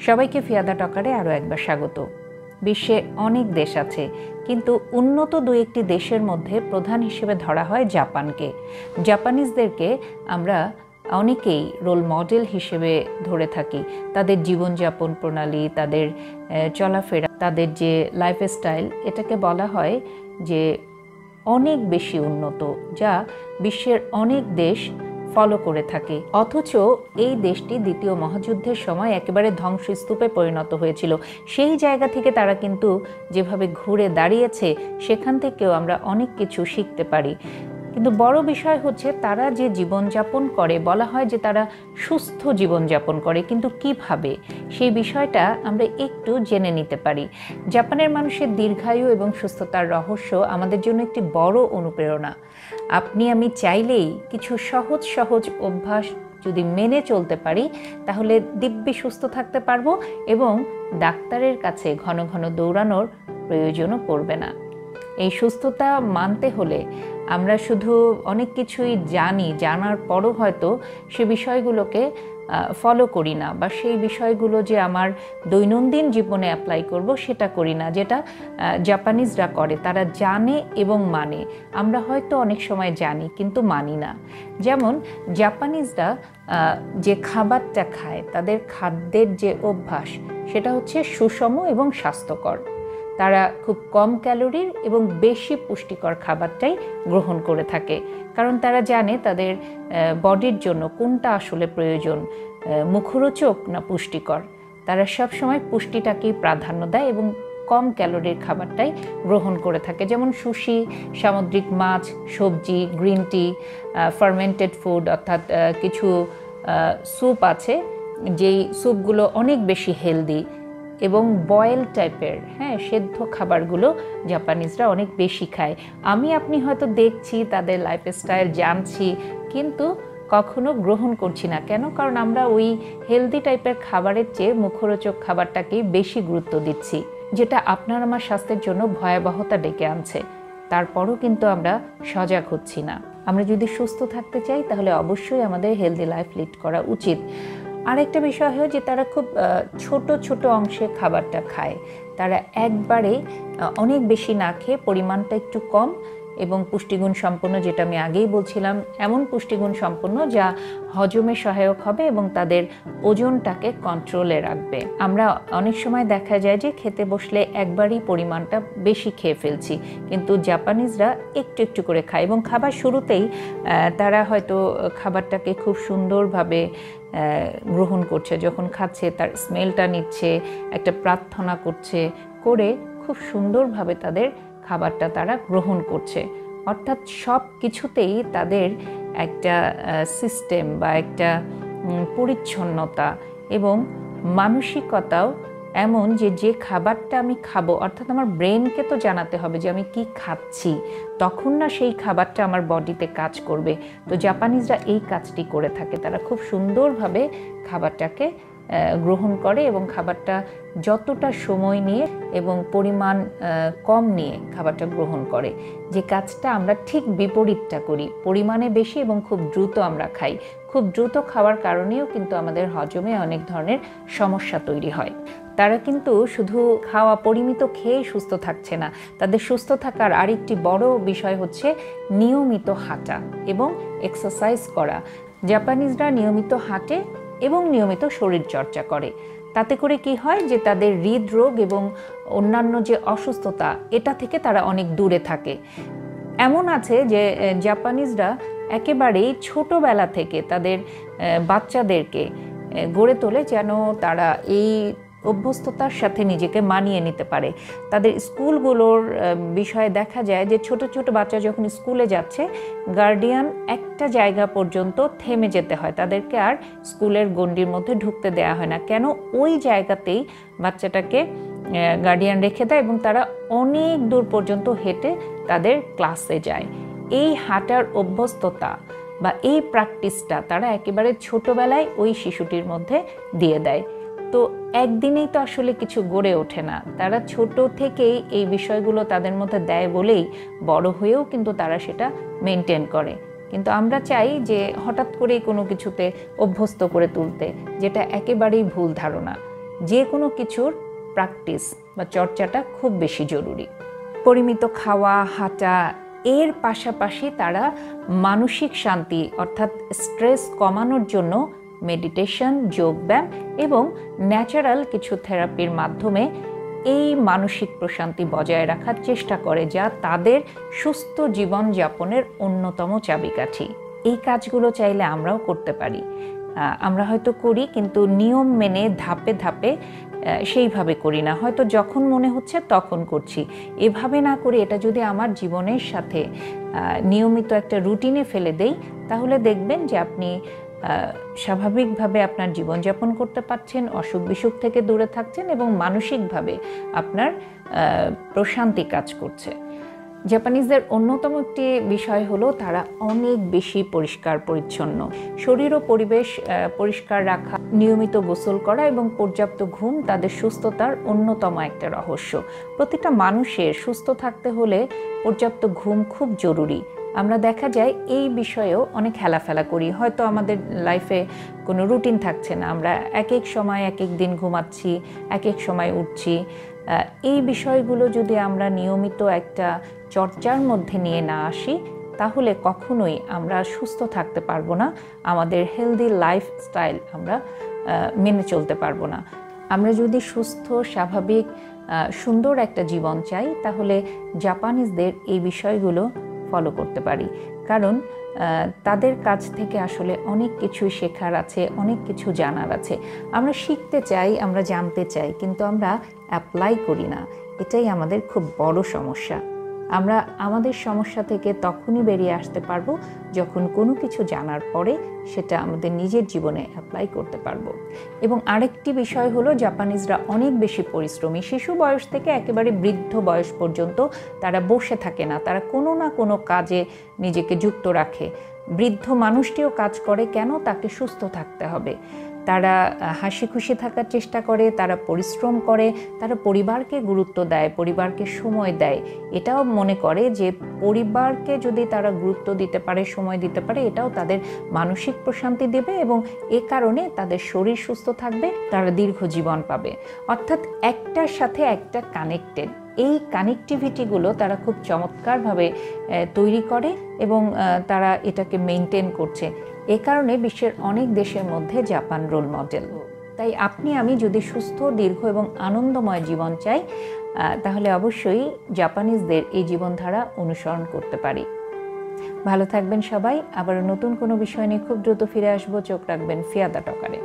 সবাইকে ফিয়াদা টকারে আরও একবার স্বাগত। বিশ্বে অনেক দেশ আছে, কিন্তু উন্নত দু একটি দেশের মধ্যে প্রধান হিসেবে ধরা হয় জাপানকে। জাপানিজদেরকে আমরা অনেকেই রোল মডেল হিসেবে ধরে থাকি। তাদের জীবনযাপন প্রণালী, তাদের চলাফেরা, তাদের যে লাইফস্টাইল, এটাকে বলা হয় যে অনেক বেশি উন্নত, যা বিশ্বের অনেক দেশ ফলো করে থাকে। অথচ এই দেশটি দ্বিতীয় মহাযুদ্ধের সময় একেবারে ধ্বংসস্তূপে পরিণত হয়েছিল। সেই জায়গা থেকে তারা কিন্তু যেভাবে ঘুরে দাঁড়িয়েছে, সেখান থেকেও আমরা অনেক কিছু শিখতে পারি। কিন্তু বড় বিষয় হচ্ছে তারা যে জীবনযাপন করে, বলা হয় যে তারা সুস্থ জীবনযাপন করে, কিন্তু কিভাবে, সেই বিষয়টা আমরা একটু জেনে নিতে পারি। জাপানের মানুষের দীর্ঘায়ু এবং সুস্থতার রহস্য আমাদের জন্য একটি বড় অনুপ্রেরণা। আপনি আমি চাইলেই কিছু সহজ সহজ অভ্যাস যদি মেনে চলতে পারি, তাহলে দিব্যি সুস্থ থাকতে পারবো এবং ডাক্তারের কাছে ঘন ঘন দৌড়ানোর প্রয়োজনও পড়বে না। এই সুস্থতা মানতে হলে আমরা শুধু অনেক কিছুই জানার পরও হয়তো সে বিষয়গুলোকে ফলো করি না, বা সেই বিষয়গুলো যে আমার দৈনন্দিন জীবনে অ্যাপ্লাই করব সেটা করি না, যেটা জাপানিজরা করে। তারা জানে এবং মানে। আমরা হয়তো অনেক সময় জানি কিন্তু মানি না। যেমন জাপানিজরা যে খাবারটা খায়, তাদের খাদ্যের যে অভ্যাস, সেটা হচ্ছে সুষম এবং স্বাস্থ্যকর। তারা খুব কম ক্যালোরির এবং বেশি পুষ্টিকর খাবারটাই গ্রহণ করে থাকে, কারণ তারা জানে তাদের বডির জন্য কোনটা আসলে প্রয়োজন, মুখরোচক না পুষ্টিকর। তারা সবসময় পুষ্টিটাকেই প্রাধান্য দেয় এবং কম ক্যালোরির খাবারটাই গ্রহণ করে থাকে। যেমন সুশি, সামুদ্রিক মাছ, সবজি, গ্রিন টি, ফার্মেন্টেড ফুড, অর্থাৎ কিছু স্যুপ আছে যেই স্যুপগুলো অনেক বেশি হেলদি, এবং বয়েল টাইপের সেদ্ধ খাবারগুলো জাপানিজরা অনেক বেশি খায়। আপনি হয়তো দেখছি তাদের লাইফস্টাইল, জানছি, কিন্তু কখনো গ্রহণ করছি না। কেন? কারণ আমরা ওই হেলদি টাইপের খাবারের চেয়ে মুখরোচক খাবারটাকেই বেশি গুরুত্ব দিচ্ছি, যেটা আপনার আমার স্বাস্থ্যের জন্য ভয়াবহতা ডেকে আনছে। তারপরও কিন্তু আমরা সজাগ হচ্ছি না। আমরা যদি সুস্থ থাকতে চাই, তাহলে অবশ্যই আমাদের হেলদি লাইফ লিড করা উচিত। আরেকটা বিষয় হয় যে তারা খুব ছোট ছোট অংশে খাবারটা খায়। তারা একবারে অনেক বেশি না খেয়ে পরিমাণটা একটু কম এবং পুষ্টিগুণ সম্পন্ন, যেটা আমি আগেই বলছিলাম, এমন পুষ্টিগুণ সম্পন্ন যা হজমে সহায়ক হবে এবং তাদের ওজনটাকে কন্ট্রোলে রাখবে। আমরা অনেক সময় দেখা যায় যে খেতে বসলে একবারই পরিমাণটা বেশি খেয়ে ফেলছি, কিন্তু জাপানিজরা একটু একটু করে খায় এবং খাবার শুরুতেই তারা হয়তো খাবারটাকে খুব সুন্দরভাবে গ্রহণ করছে। যখন খাচ্ছে তার স্মেলটা নিচ্ছে, একটা প্রার্থনা করে খুব সুন্দরভাবে তাদের খাবারটা তারা গ্রহণ করছে। অর্থাৎ সব কিছুতেই তাদের একটা সিস্টেম বা একটা পরিচ্ছন্নতা এবং মানসিকতাও এমন যে খাবারটা আমি খাবো, অর্থাৎ আমার ব্রেনকে তো জানাতে হবে যে আমি কি খাচ্ছি, তখন না সেই খাবারটা আমার বডিতে কাজ করবে। তো জাপানিজরা এই কাজটি করে থাকে। তারা খুব সুন্দরভাবে খাবারটাকে গ্রহণ করে এবং খাবারটা যতটা সময় নিয়ে এবং পরিমাণ কম নিয়ে খাবারটা গ্রহণ করে। যে কাজটা আমরা ঠিক বিপরীতটা করি, পরিমাণে বেশি এবং খুব দ্রুত আমরা খাই। খুব দ্রুত খাওয়ার কারণেও কিন্তু আমাদের হজমে অনেক ধরনের সমস্যা তৈরি হয়। তারা কিন্তু শুধু খাওয়া পরিমিত খেয়েই সুস্থ থাকছে না। তাদের সুস্থ থাকার আরেকটি বড় বিষয় হচ্ছে নিয়মিত হাঁটা এবং এক্সারসাইজ করা। জাপানিজরা নিয়মিত হাঁটে এবং নিয়মিত শরীর চর্চা করে। তাতে করে কি হয় যে তাদের হৃদরোগ এবং অন্যান্য যে অসুস্থতা, এটা থেকে তারা অনেক দূরে থাকে। এমন আছে যে জাপানিজরা একেবারেই ছোটবেলা থেকে তাদের বাচ্চাদেরকে গড়ে তোলে যেন তারা এই অভ্যস্ততার সাথে নিজেকে মানিয়ে নিতে পারে। তাদের স্কুলগুলোর বিষয়ে দেখা যায় যে ছোট ছোট বাচ্চা যখন স্কুলে যাচ্ছে, গার্ডিয়ান একটা জায়গা পর্যন্ত থেমে যেতে হয়, তাদেরকে আর স্কুলের গণ্ডির মধ্যে ঢুকতে দেওয়া হয় না। কেন? ওই জায়গাতেই বাচ্চাটাকে গার্ডিয়ান রেখে দেয় এবং তারা অনেক দূর পর্যন্ত হেঁটে তাদের ক্লাসে যায়। এই হাঁটার অভ্যস্ততা বা এই প্র্যাকটিসটা তারা একেবারে ছোটবেলায় ওই শিশুটির মধ্যে দিয়ে দেয়। তো একদিনেই তো আসলে কিছু গড়ে ওঠে না। তারা ছোট থেকেই এই বিষয়গুলো তাদের মধ্যে দেয় বলেই বড় হয়েও কিন্তু তারা সেটা মেনটেন করে। কিন্তু আমরা চাই যে হঠাৎ করেই কোনো কিছুতে অভ্যস্ত করে তুলতে, যেটা একেবারেই ভুল ধারণা। যে কোনো কিছুর প্র্যাকটিস বা চর্চাটা খুব বেশি জরুরি। পরিমিত খাওয়া, হাঁটা, এর পাশাপাশি তারা মানসিক শান্তি অর্থাৎ স্ট্রেস কমানোর জন্য মেডিটেশন, যোগব্যায়াম এবং ন্যাচারাল কিছু থেরাপির মাধ্যমে এই মানসিক প্রশান্তি বজায় রাখার চেষ্টা করে, যা তাদের সুস্থ জীবনযাপনের অন্যতম চাবিকাঠি। এই কাজগুলো চাইলে আমরাও করতে পারি। আমরা হয়তো করি, কিন্তু নিয়ম মেনে ধাপে ধাপে সেইভাবে করি না। হয়তো যখন মনে হচ্ছে তখন করছি। এভাবে না করে এটা যদি আমার জীবনের সাথে নিয়মিত একটা রুটিনে ফেলে দেই, তাহলে দেখবেন যে আপনি স্বাভাবিকভাবে আপনার জীবনযাপন করতে পারছেন, অসুখ বিসুখ থেকে দূরে থাকছেন এবং মানসিকভাবে আপনার প্রশান্তি কাজ করছে। জাপানিজদের অন্যতম একটি বিষয় হলো তারা অনেক বেশি পরিষ্কার পরিচ্ছন্ন। শরীর ও পরিবেশ পরিষ্কার রাখা, নিয়মিত গোসল করা এবং পর্যাপ্ত ঘুম তাদের সুস্থতার অন্যতম একটা রহস্য। প্রতিটা মানুষের সুস্থ থাকতে হলে পর্যাপ্ত ঘুম খুব জরুরি। আমরা দেখা যায় এই বিষয়েও অনেক হেলাফেলা করি। হয়তো আমাদের লাইফে কোনো রুটিন থাকছে না, আমরা এক এক সময় এক এক দিন ঘুমাচ্ছি, এক এক সময় উঠছি। এই বিষয়গুলো যদি আমরা নিয়মিত একটা চর্চার মধ্যে নিয়ে না আসি, তাহলে কখনোই আমরা সুস্থ থাকতে পারবো না, আমাদের হেলদি লাইফস্টাইল আমরা মেনে চলতে পারবো না। আমরা যদি সুস্থ, স্বাভাবিক, সুন্দর একটা জীবন চাই, তাহলে জাপানিজদের এই বিষয়গুলো ফলো করতে পারি। কারণ তাদের কাছ থেকে আসলে অনেক কিছু শেখার আছে, অনেক কিছু জানার আছে। আমরা শিখতে চাই, আমরা জানতে চাই, কিন্তু আমরা অ্যাপ্লাই করি না। এটাই আমাদের খুব বড় সমস্যা। আমরা আমাদের সমস্যা থেকে তখনই বেরিয়ে আসতে পারবো যখন কোনো কিছু জানার পরে সেটা আমাদের নিজের জীবনে অ্যাপ্লাই করতে পারবো। এবং আরেকটি বিষয় হলো, জাপানিজরা অনেক বেশি পরিশ্রমী। শিশু বয়স থেকে একেবারে বৃদ্ধ বয়স পর্যন্ত তারা বসে থাকে না, তারা কোনো না কোনো কাজে নিজেকে যুক্ত রাখে। বৃদ্ধ মানুষটিও কাজ করে কেন? তাকে সুস্থ থাকতে হবে। তারা হাসি খুশি থাকার চেষ্টা করে, তারা পরিশ্রম করে, তারা পরিবারকে গুরুত্ব দেয়, পরিবারকে সময় দেয়। এটাও মনে করে যে পরিবারকে যদি তারা গুরুত্ব দিতে পারে, সময় দিতে পারে, এটাও তাদের মানসিক প্রশান্তি দেবে এবং এ কারণে তাদের শরীর সুস্থ থাকবে, তারা দীর্ঘ জীবন পাবে। অর্থাৎ একটার সাথে একটা কানেক্টেড। এই কানেক্টিভিটিগুলো তারা খুব চমৎকারভাবে তৈরি করে এবং তারা এটাকে মেনটেন করছে। এ কারণে বিশ্বের অনেক দেশের মধ্যে জাপান রোল মডেল। তাই আপনি আমি যদি সুস্থ, দীর্ঘ এবং আনন্দময় জীবন চাই, তাহলে অবশ্যই জাপানিজদের এই জীবনধারা অনুসরণ করতে পারি। ভালো থাকবেন সবাই। আবার নতুন কোনো বিষয় নিয়ে খুব দ্রুত ফিরে আসবো। চোখ রাখবেন ফিয়াদা টকারে।